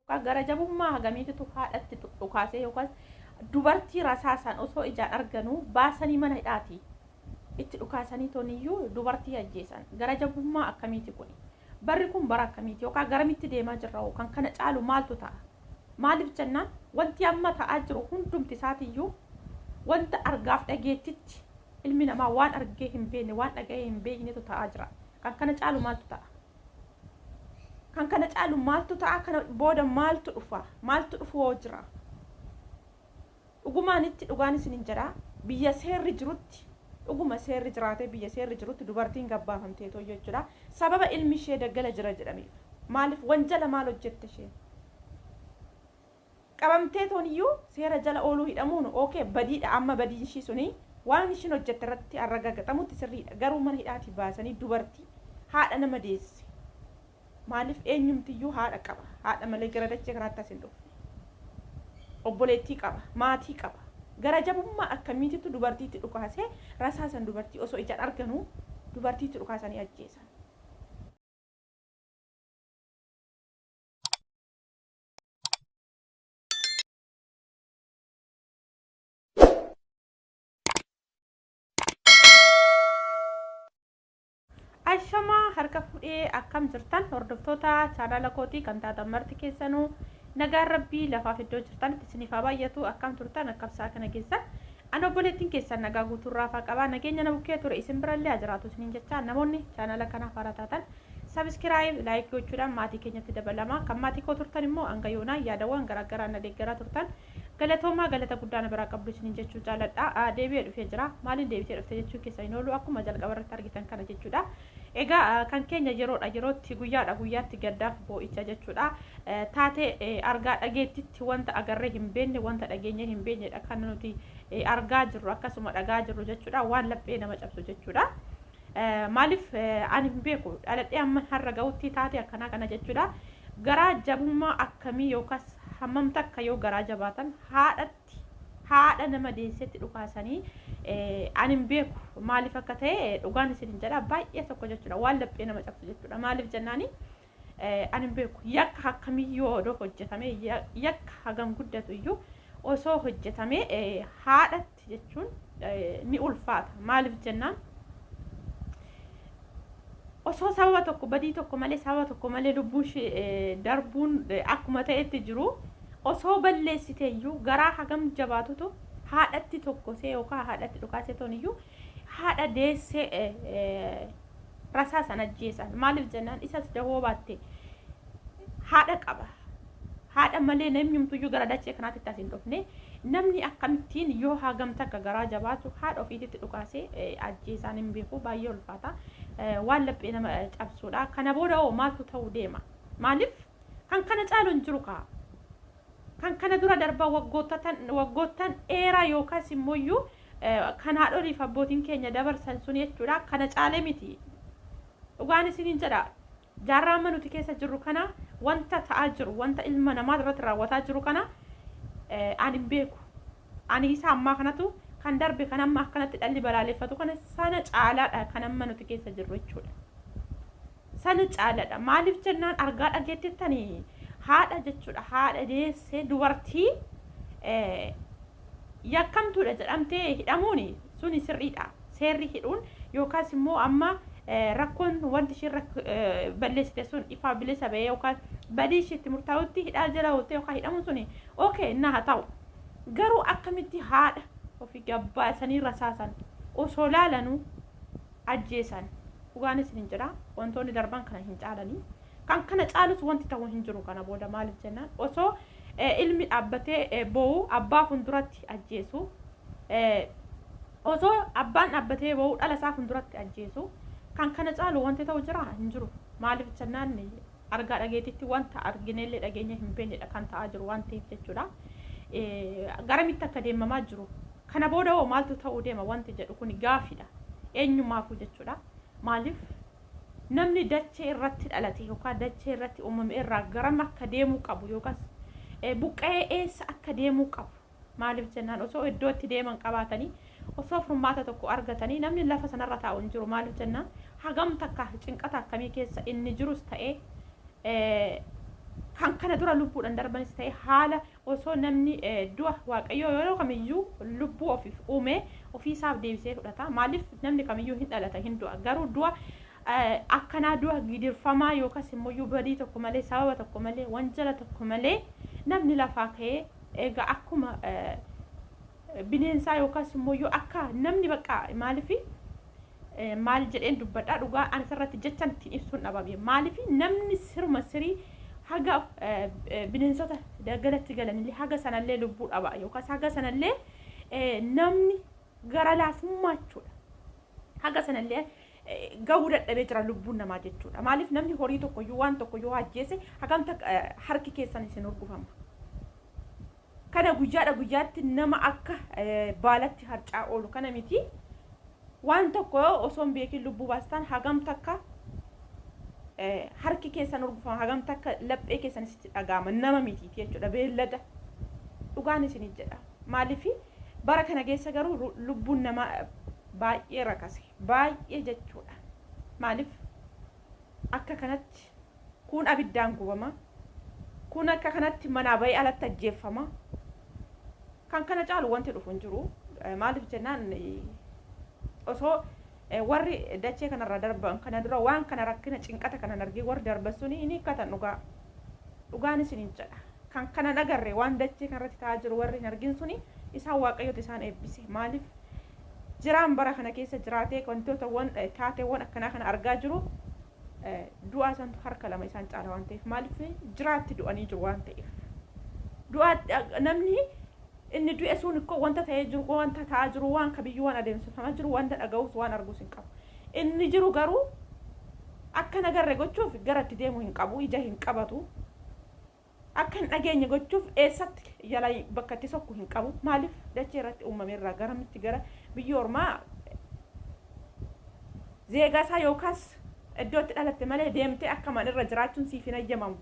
gara jabummaa hagamiitu haadhatti dhukaasee yookaas dubartii rasaasan osoo ijaan arganuu baasanii mana hidhaati itti dhukaasanii toniyyuu dubartii ajjeesan gara jabummaa akkamiiti kun barri kun bara akkamiiti yookaan garamitti deemaa jirra kan kana caalu maaltu ta'a maaliif jennaan wanti amma ta'aa jiru hundumti isaatiyyuu wanta argaaf dhageettitti ilmi namaa waan argee hin beekne waan dhaga'ee hin beeknetu ta'aa jira kan kana caalu maaltu ta'a kan kana caalu maaltu ta'a kana booda maaltu dhufu hoo jira dhugumaanitti dhugaanis hin jira biyya seerri jirutti dhuguma seerri jiraatee biyya seerri jirutti dubartiin gabbaafamtee too jechuudha sababa ilmi ishee daggala jira jedhameef maaliif wanjala maal hojjette ishee qabamtee tooniyyuu seera jala ooluu hidhamuun okay badiidha amma badii ishii suni waan ishiin hojjette irratti arragagaxamutti sirriidha garuu mana hidhaati baasanii dubartii haadha nama deesse maaliif eenyumtiyyuu haadha qaba haadha malee gara dachee kanaatti as hin dhufne obboleettii qaba maatii qaba gara jabummaa akkamiititu dubartiitti dhukaasee rasaasan dubartii osoo ijaan arganuu dubartiitti dhukaasanii ajjeesan Ashama harka fuudhee akkam jirtan hordoftoota chaanala kootii kan taatan marti keessanuu nagaan rabbii lafaaf iddoo jirtan isiniif haa baay'atu akkam turtan akkabsaa kana keessan ana obboleettiin keessan nagaa guutuurraa faa qabaa nageenya na bukkee ture isin birallee ajiraatu isiniin jecha namoonni chaanala kanaaf haaraa taatan sabskiraayib laayik gochuudhaan maatii keenyatti dabalamaa kan maatii koo turtan immoo hanga yoonaa yaadawwan garaagaraa na deeggaraa turtan galatoomaa galata guddaa na biraa qabdu isiniin jechuu jaalladha deebi'ee dhufee jira maaliin deebitee dhufte jechuu keessan hin oolu akkuma jalqaba irratti argitan kana jechuudha egaa kan keenya yerootti guyyaatti gaddaaf boo'icha jechuudha taatee argaa dhageettitti wanta agarree hin beekne wanta dhageenye hin beeknedha kan nuti argaa jirru akkasuma dhagaa jirru jechuudha waan laphee nama cabsu jechuudha maaliif ani hin beeku dhaladhee amma har'a ga'utti taatee akkanaa kana jechuudha garaa jabummaa akkamii yookaas hammamta akka yoo garaa jabaatan haadha nama deessetti dhukaasanii ani hin beeku maaliif akka ta'e dhugaan isin jedha baay'ee tokko jechuudha waan laphee nama cabsu jechuudha maaliif jennaani ani hin beeku yakka akkamii yoo odoo hojjetame yakka hagam guddatu iyyuu osoo hojjetame haadhatti jechuun ni ulfaata maaliif jennaan osoo sababa tokko badii tokko malee sababa tokko malee lubbuun darbuun akkuma ta'etti jiru osoo balleessite iyyuu garaa hagam jabaatutu haadhatti tokkosee yookaan haadhatti dhukaasee toniyyuu haadha deessee rasaasan ajjeesan maaliif jennaan isas dahoo baatte haadha qaba haadha malee namni humtuyyuu gara dachee kanaatti as hin dhufne namni akkamittiin yoo hagam takka garaa jabaatu haadha ofiitti dhukaasee ajjeesan hin beeku baay'ee ulfaata waan laphee nama cabsuudha kana booda maaltu ta'uu deema maaliif kan kana caalu hin jiru kan kana dura darba waggoottan dheeraa yookaas immoo kan haadholiif abbootiin keenya dabarsan sun jechuudha kana caalee miti dhugaan isiniin jedha jaarraa amma nuti keessa jirru kana wanta ta'aa jiru wanta ilma namaa irratti raawwataa jiru kana ani hin beeku ani isa ammaa kanatu kan darbe kan amma akkanatti dhalli balaaleffatu kana sana caalaadha kan amma nuti keessa jirru jechuudha sana caalaadha maaliif jennaan argaa dhageettittanii haadha jechuudha haadha deessee dubartii yakkamtuudha jedhamtee hidhamuun suni sirriidha seerri hidhuun yookaas immoo amma rakkoon wanti isheen balleessite sun ifaa bilisa ba'ee yookaan badii isheetti murtaa'utti hidhaa jala oolte yookaan hidhamuun suni okay na haa ta'u garuu akkamitti haadha ofii gabbaasanii rasaasan osoo laalanuu ajjeesan dhugaan isin jira wantoonni darban kana hin caalanii kan kana caalus wanti ta'uu hin jiru kana booda maaliif jennaan osoo ilmi dhaabbatee boo'u abbaa funduratti ajjeesu osoo abbaan dhaabbatee boo'u dhala isaa funduratti ajjeesu kan kana caalu wanti ta'u jira hin jiru maaliif jennaan argaa dhageetitti wanta argineellee dhageenya hin beeknedha kan ta'aa jiru waan ta'eef jechuudha garamitti akka deemamaa jiru kana booda maaltu ta'uu deema wanti jedhu kun gaafidha eenyumaafuu jechuudha maaliif namni dachee irratti dhalate yookaan dachee irratti uumame irraa garam akka deemuu qabu yookaan buqqee eessa akka deemuu qabu maaliif jennaan osoo iddoo itti deeman qabaatanii osoo furmaata tokko argatanii namni lafa sanarra taa'u hin jiru maaliif jennaan hagam takka cinqata akkamii keessa inni jirus ta'ee kan kana dura lubbuudhaan darbanis ta'e haala osoo namni du'a waaqayyoo yeroo kamiyyuu lubbuu ofiif uume ofiisaaf deebisee fudhata. Maaliif namni kamiyyuu hin dhalata hin du'a. Garuu du'a akkanaa du'a gidirfamaa yookaas immoo badii tokko malee sababa tokko malee wanjala tokko malee namni lafaa ka'ee egaa akkuma bineensaa yookaas immoo akka namni bakka maaliif maal jedheen dubbadhaa dhugaa ani irratti jechan ittiin ibsuun dhabame. Maaliif namni sirma sirii haga bineensota dagalatti galanillee haga sanallee lubbuu dhaba yookaas haga sanallee namni gara laafummaa jechuudha. Haga sanallee gahuu dadhabee jira lubbuun namaa jechuudha. Maaliif namni horii tokkoyyuu waan tokkoyyuu ajjeese hagamta harki keessan isin urgufama. Kana guyyaatti nama akka baalatti harcaa oolu kana miti. Waan tokko osoo hin beekin lubbuu baastan hagamta akka harki keessan urgufama hagamta akka laphee keessan itti dhaga'ama nama miti jechuudha. Beellada dhugaan isin jedha. Maaliif bara kana keessa garuu lubbuun namaa baay'ee rakase baay'ee jechuudha. Maaliif akka kanatti kun abiddaan gubama kun akka kanatti manaa bahee alatti ajjeeffama. Kan kana caalu wanti dhufu hin jiru. Maaliif jennaan osoo warri dachee kanarra darban kana dura waan kana rakkina cinqata kana argee warri darban suni inni katan dhugaan isin jedha. Kan kana nagarre waan dachee kanarratti ta'aa jiru warri hin argin suni isaan waaqayyoota isaan eebbise. Maaliif jiraan bara kana keessa jiraatee wantoota taateewwan akkanaa kana argaa jiru du'aa isaantu harka lama isaan caala waan ta'eef. Maaliif jiraatti du'anii jiru waan ta'eef. Du'aa namni inni du'e sun ko wanta ta'ee jiru wanta ta'aa jiru waan kabiyyuu waan adeemsifamaa jiru wanta dhaga'uus waan arguus hin qabu. Inni jiru garuu akka nagarre gochuuf garatti deemu hin qabu ija hin qabatu. Akka hin dhageenye gochuuf eessatti yala bakka itti sokku hin qabu. Maaliif dachee irratti uumameerraa garamitti gara biyya ormaa zeegaasaa yookaas iddootti dhalatte malee deemtee akka manirra jiraachuun siif hin ayyamamu.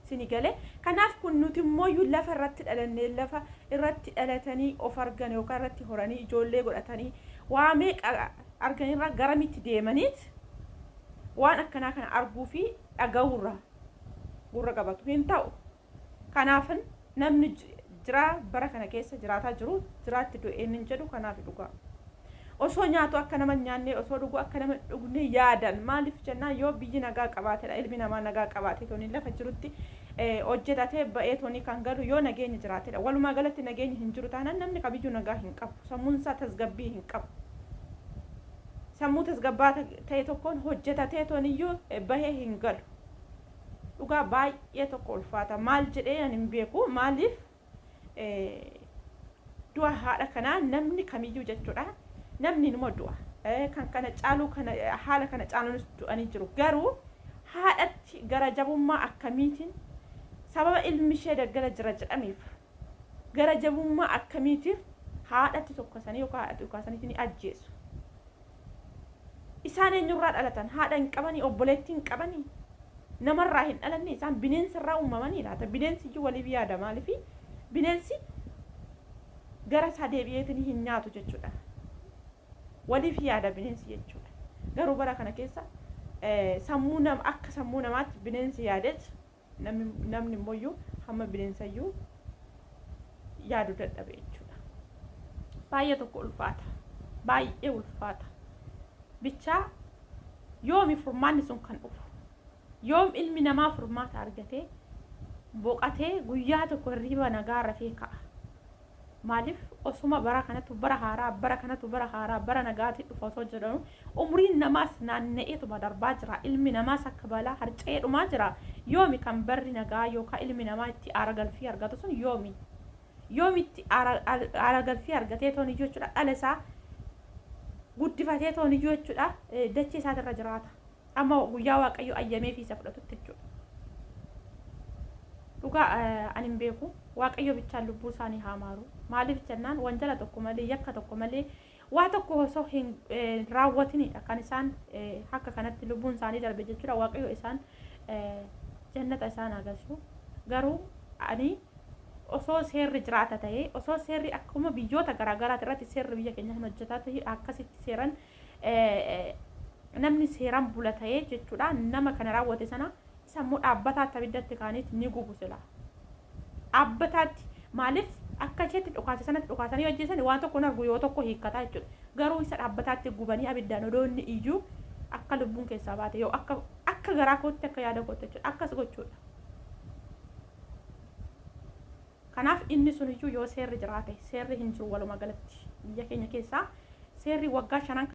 Sinigale kanaaf kun nuti immoo lafa irratti dhalannee lafa irratti dhalatanii of argan yookaan irratti horanii ijoollee godhatanii waa meeqa arganirra garamitti deemaniit waan akkanaa kana arguu fi dhaga'uurra gurra qabatu hin ta'u. Kanaafin namni jira bara kana keessa jiraataa jiru jiraatti du'een hin jedhu kanaaf dhugaa. Osoo nyaatu akka nama nyaannee osoo dhuguu akka nama dhugne yaadan. Maaliif jennaan yoo biyyi nagaa qabaatedha ilmi namaa nagaa qabaate toni lafa jirutti hojjetatee ba'ee toni kan galu yoo nageenya jiraatedha. Walumaa galatti nageenyi hin jiru taanaan namni kabiyyuu nagaa hin qabu. Sammuun isaa tasgabbii hin qabu. Sammuu tasgabbaa ta'e tokkoon hojjetatee toniyyuu bahee hin galu. Dhugaa baay'ee tokko ulfaata. Maal jedhee ani hin beeku. Maaliif du'a haadha kanaa namni kamiyyuu jechuudha. Namni numa du'a. Kan kana caaluu kana haala kana caaluunis du'anii jiru. Garuu haadhatti gara jabummaa akkamiitiin sababa ilmi ishee daggala jira jedhameef gara jabummaa akkamiitiif haadhatti tokkosanii yookaan haadhatti dhukaasaniitiin ni ajjeesu. Isaan eenyurraa dhalatan haadha hin qabanii obboleetti hin qabanii namarraa hin dhalanne isaan bineensarraa uumamanii laata. Bineensi iyyuu waliif yaada. Maaliif bineensi gara isaa deebi'eetiin hin nyaatu jechuudha. Waliif yaada bineensi jechuudha. Garuu bara kana keessa sammuu akka sammuu namaatti bineensi yaadet namni immoo hamma bineensayyuu yaadu dadhabe jechuudha. Baay'ee tokko ulfaata. Baay'ee ulfaata. Bichaa yoomi furmaanni sun kan dhufu yoom ilmi namaa furmaata argatee boqatee guyyaa tokko hirriba nagaa rafee ka'a. Maaliif osuma bara kanatu bara haaraa bara nagaatti dhufa osoo jedhamu umriin namaas naanna'eetuma darbaa jira. Ilmi namaas akka balaa harca'ee dhumaa jira. Yoomi kan barri nagaa yookaan ilmi namaa itti aara galfii argatu sun yoomi itti aara galfii argatee tooniyyuu jechuudha. Dhala isaa guddifatee tooniyyuu jechuudha. Dachee isaatirra jiraata. Amma guyyaa waaqayyo ayyamee fi isa fudhatutti jechuudha. Dhugaa ani hin beeku. Waaqayyo bichaan lubbuu isaanii haa maaru. Maaliif jennaan wanjala tokko malee yakka tokko malee waa tokko osoo hin raawwatinidha kan isaan akka kanatti lubbuun isaanii darbe jechuudha. Waaqayyo isaan jannata isaan agarsiisu. Garuu ani osoo seerri jiraata ta'ee osoo seerri akkuma biyyoota garaagaraa irratti seerri biyya keenya kan hojjetaa ta'e akkasitti seeran namni seeran bula ta'ee jechuudha. Nama kana raawwate sana sammuu dhaabbataatti abiddatti kaaniit ni gubu sila dhaabbataatti maaliif akka isheetti dhukaase sanatti dhukaasanii hojjetan waan tokko hin argu yoo tokko hiikkataa jechuudha garuu isa dhaabbataatti gubanii abiddaan odoonni iyyuu akka lubbuun keessaa baate yoo akka garaa kootti akka yaada kootti jechuudha akkas gochuudha kanaaf inni sun iyyuu yoo seerri jiraate seerri hin jiru walumaa galatti biyya keenya keessaa seerri waggaa 5